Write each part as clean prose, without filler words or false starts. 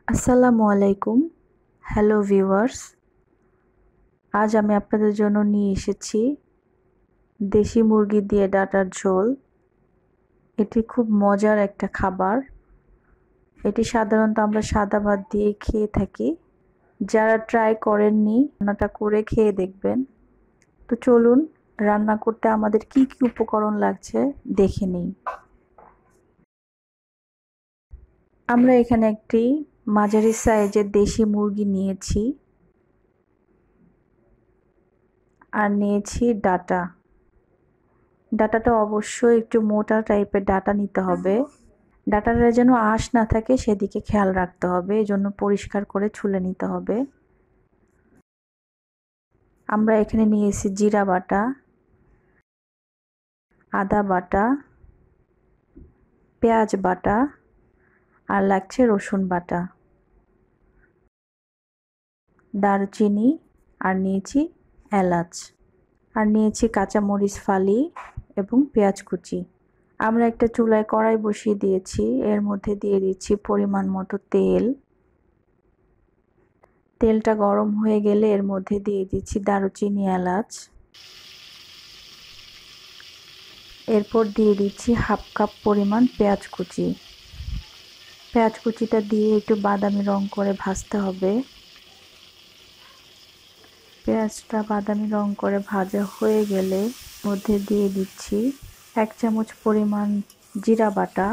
আসসালামু আলাইকুম। Hello viewers. আজ আমি আপনাদের জন্য নিয়ে এসেছি দেশি মুরগি দিয়ে ডাঁটার ঝোল। এটি খুব মজার একটা খাবার। এটি সাধারণত আমরা সাদা ভাত দিয়ে খেয়ে থাকি। যারা ট্রাই করেননি রান্নাটা করে খেয়ে দেখবেন। তো চলুন রান্না করতে আমাদের কি কি উপকরণ লাগছে দেখে নিই। আমরা এখানে একটি মাঝারি সাইজের দেশি মুরগি নিয়েছি আর নিয়েছি ডাঁটা। ডাঁটাটা অবশ্যই একটু মোটা টাইপের ডাঁটা নিতে হবে। ডাঁটাটা যেন আঁশ না থাকে সেদিকে খেয়াল রাখতে হবে, এজন্য পরিষ্কার করে ছুলে নিতে হবে। আমরা এখানে নিয়েছি জিরা বাটা, আদা বাটা, পেঁয়াজ বাটা আর লাগছে রসুন বাটা, দারচিনি আর নিয়েছি এলাচ আর নিয়েছি কাঁচামরিচ ফালি এবং পেঁয়াজ কুচি। আমরা একটা চুলায় কড়াই বসিয়ে দিয়েছি, এর মধ্যে দিয়ে দিচ্ছি পরিমাণ মতো তেল। তেলটা গরম হয়ে গেলে এর মধ্যে দিয়ে দিচ্ছি দারুচিনি এলাচ, এরপর দিয়ে দিচ্ছি হাফ কাপ পরিমাণ পেঁয়াজ কুচি। পেঁয়াজ কুচিটা দিয়ে একটু বাদামি রং করে ভাজতে হবে। পেঁয়াজটা বাদামি রং করে ভাজা হয়ে গেলে মধ্যে দিয়ে দিচ্ছি 1 চামচ পরিমাণ জিরা বাটা,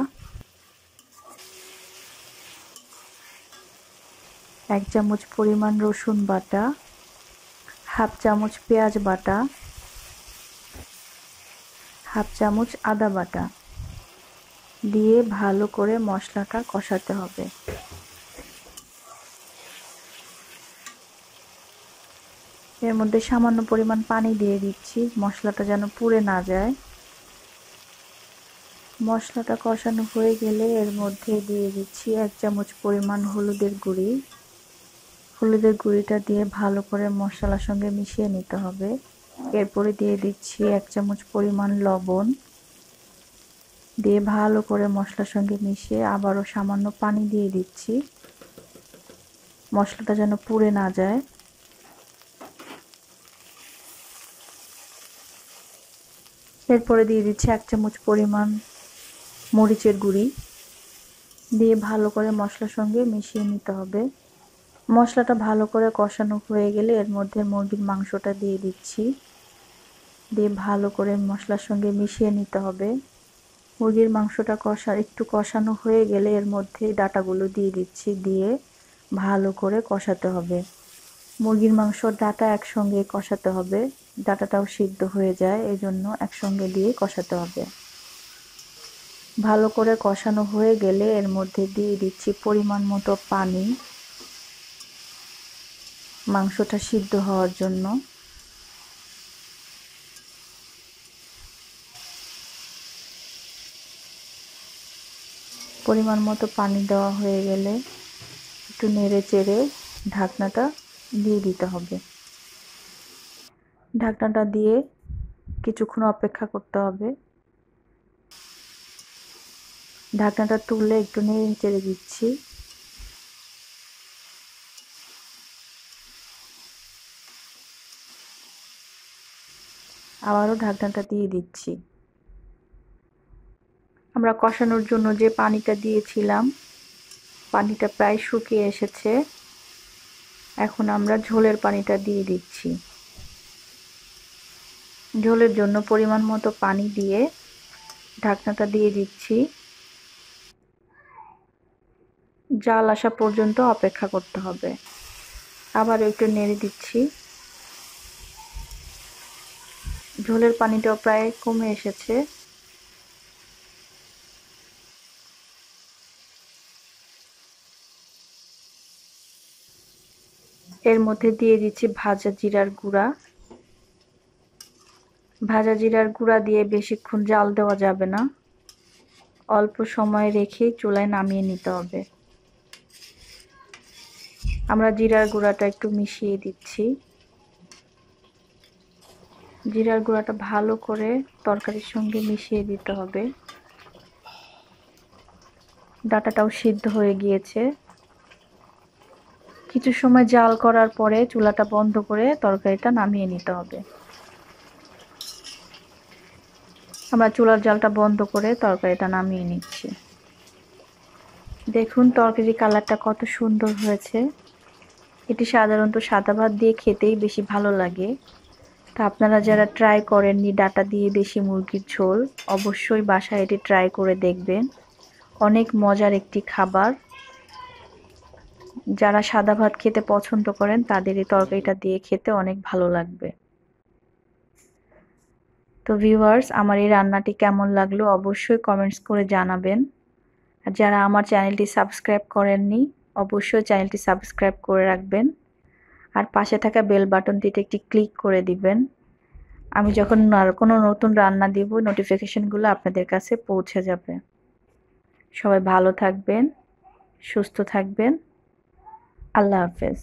1 চামচ পরিমাণ রসুন বাটা, হাফ চামচ পেঁয়াজ বাটা, হাফ চামচ আদা বাটা দিয়ে ভালো করে মশলাটা কষাতে হবে। এর মধ্যে সামান্য পরিমাণ পানি দিয়ে দিচ্ছি, মশলাটা যেন পুড়ে না যায়। মশলাটা কষানো হয়ে গেলে এর মধ্যে দিয়ে দিচ্ছি 1 চামচ পরিমাণ হলুদের গুঁড়ি। হলুদের গুঁড়িটা দিয়ে ভালো করে মশলার সঙ্গে মিশিয়ে নিতে হবে। এরপরে দিয়ে দিচ্ছি 1 চামচ পরিমাণ লবণ, দিয়ে ভালো করে মশলার সঙ্গে মিশিয়ে আবারও সামান্য পানি দিয়ে দিচ্ছি, মশলাটা যেন পুড়ে না যায়। এরপরে দিয়ে দিচ্ছি 1 চামচ পরিমাণ মরিচের গুঁড়ি, দিয়ে ভালো করে মশলার সঙ্গে মিশিয়ে নিতে হবে। মশলাটা ভালো করে কষানো হয়ে গেলে এর মধ্যে মুরগির মাংসটা দিয়ে দিচ্ছি, দিয়ে ভালো করে মশলার সঙ্গে মিশিয়ে নিতে হবে। মুরগির মাংসটা একটু কষানো হয়ে গেলে এর মধ্যে ডাঁটাগুলো দিয়ে দিচ্ছি, দিয়ে ভালো করে কষাতে হবে। মুরগির মাংস ডাঁটা একসঙ্গে কষাতে হবে, ডাঁটাটাও সিদ্ধ হয়ে যায়, এজন্য একসঙ্গে দিয়ে কষাতে হবে। ভালো করে কষানো হয়ে গেলে এর মধ্যে দিয়ে দিচ্ছি পরিমাণ মতো পানি, মাংসটা সিদ্ধ হওয়ার জন্য। পরিমাণ মতো পানি দেওয়া হয়ে গেলে একটু নেড়ে চেড়ে ঢাকনাটা দিয়ে দিতে হবে। ঢাকনাটা দিয়ে কিছুক্ষণ অপেক্ষা করতে হবে। ঢাকনাটা তুলে একটু নেড়ে চেড়ে দিচ্ছি। আবারও ঢাকনাটা দিয়ে দিচ্ছি। আমরা কষানোর জন্য যে পানিটা দিয়েছিলাম, পানিটা প্রায় শুকিয়ে এসেছে। এখন আমরা ঝোলের পানিটা দিয়ে দিচ্ছি। ঝোলের জন্য পরিমাণ মতো পানি দিয়ে ঢাকনাটা দিয়ে দিচ্ছি। জাল আসা পর্যন্ত অপেক্ষা করতে হবে। আবার একটু নেড়ে দিচ্ছি। ঝোলের পানিটাও প্রায় কমে এসেছে। এর মধ্যে দিয়ে দিচ্ছি ভাজা জিরার গুঁড়া। ভাজা জিরার গুঁড়া দিয়ে বেশিক্ষণ জাল দেওয়া যাবে না, অল্প সময় রেখে চুলায় নামিয়ে নিতে হবে। আমরা জিরার গুঁড়াটা একটু মিশিয়ে দিচ্ছি। জিরার গুঁড়াটা ভালো করে তরকারির সঙ্গে মিশিয়ে দিতে হবে। ডাঁটাটাও সিদ্ধ হয়ে গিয়েছে। কিছু সময় জাল করার পরে চুলাটা বন্ধ করে তরকারিটা নামিয়ে নিতে হবে। আমরা চুলার জালটা বন্ধ করে তরকারিটা নামিয়ে নিচ্ছি। দেখুন তরকারির কালারটা কত সুন্দর হয়েছে। এটি সাধারণত সাদা ভাত দিয়ে খেতেই বেশি ভালো লাগে। তা আপনারা যারা ট্রাই করেননি ডাটা দিয়ে দেশি মুরগির ঝোল, অবশ্যই বাসায় এটি ট্রাই করে দেখবেন। অনেক মজার একটি খাবার। যারা সাদা ভাত খেতে পছন্দ করেন তাদের এই তরকারিটা দিয়ে খেতে অনেক ভালো লাগবে। তো ভিউয়ার্স, আমার এই রান্নাটি কেমন লাগলো অবশ্যই কমেন্টস করে জানাবেন। আর যারা আমার চ্যানেলটি সাবস্ক্রাইব করেননি অবশ্যই চ্যানেলটি সাবস্ক্রাইব করে রাখবেন। আর পাশে থাকা বেল বাটনটিতে একটি ক্লিক করে দিবেন। আমি যখন কোনো নতুন রান্না দিব নোটিফিকেশনগুলো আপনাদের কাছে পৌঁছে যাবে। সবাই ভালো থাকবেন, সুস্থ থাকবেন। আল্লাহ হাফেজ।